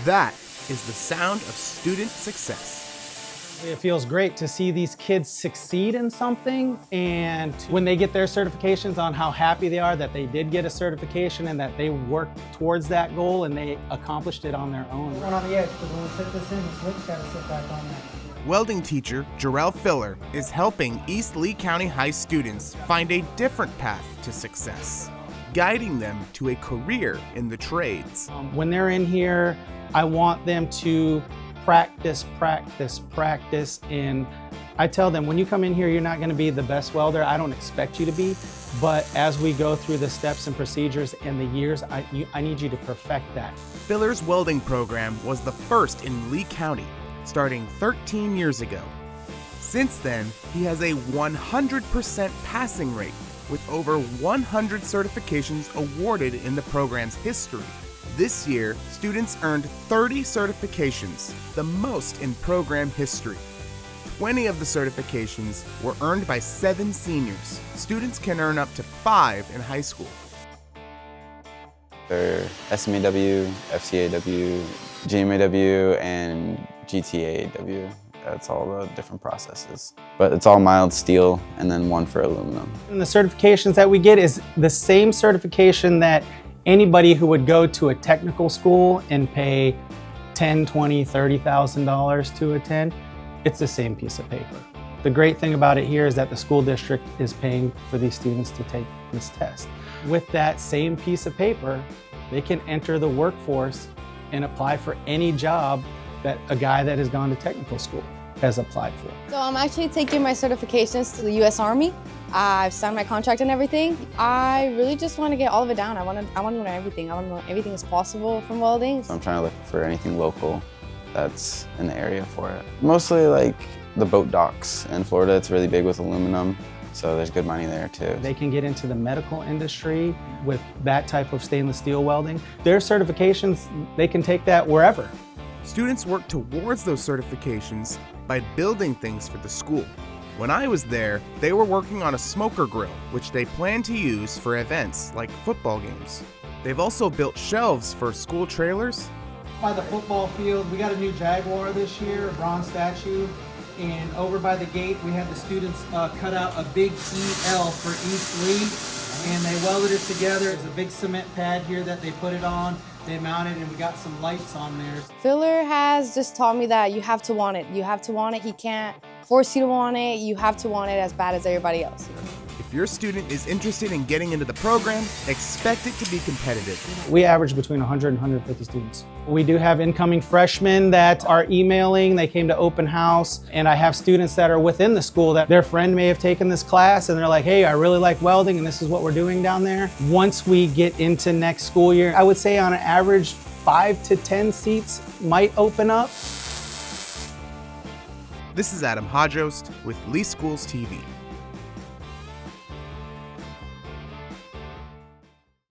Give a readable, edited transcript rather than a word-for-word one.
That is the sound of student success. It feels great to see these kids succeed in something, and when they get their certifications, on how happy they are that they did get a certification and that they worked towards that goal and they accomplished it on their own. One on the edge, because when we sit this in, the switch got to sit back on that. Welding teacher Jarrell Filler is helping East Lee County High students find a different path to success, guiding them to a career in the trades. When they're in here, I want them to practice, and I tell them, when you come in here, you're not going to be the best welder. I don't expect you to be, but as we go through the steps and procedures and the years, I need you to perfect that. Filler's welding program was the first in Lee County, starting 13 years ago. Since then, he has a 100% passing rate, with over 100 certifications awarded in the program's history. This year, students earned 30 certifications, the most in program history. 20 of the certifications were earned by 7 seniors. Students can earn up to 5 in high school. They're SMAW, FCAW, GMAW, and GTAW. That's all the different processes. But it's all mild steel and then one for aluminum. And the certifications that we get is the same certification that anybody who would go to a technical school and pay $10,000, $20,000, $30,000 to attend, it's the same piece of paper. The great thing about it here is that the school district is paying for these students to take this test. With that same piece of paper, they can enter the workforce and apply for any job that a guy that has gone to technical school has applied for. So I'm actually taking my certifications to the U.S. Army. I've signed my contract and everything. I really just want to get all of it down. I want to learn everything. I want to know everything is possible from welding. So I'm trying to look for anything local that's in the area for it. Mostly like the boat docks in Florida. It's really big with aluminum, so there's good money there too. They can get into the medical industry with that type of stainless steel welding. Their certifications, they can take that wherever. Students work towards those certifications by building things for the school. When I was there, they were working on a smoker grill, which they plan to use for events like football games. They've also built shelves for school trailers. By the football field, we got a new Jaguar this year, a bronze statue. And over by the gate, we had the students cut out a big EL for East Lee, and they welded it together. There's a big cement pad here that they put it on. They mounted, and we got some lights on there. Filler has just taught me that you have to want it. You have to want it. He can't force you to want it. You have to want it as bad as everybody else. If your student is interested in getting into the program, expect it to be competitive. We average between 100 and 150 students. We do have incoming freshmen that are emailing. They came to open house, and I have students that are within the school that their friend may have taken this class and they're like, hey, I really like welding and this is what we're doing down there. Once we get into next school year, I would say on an average 5 to 10 seats might open up. This is Adam Hodjost with Lee Schools TV.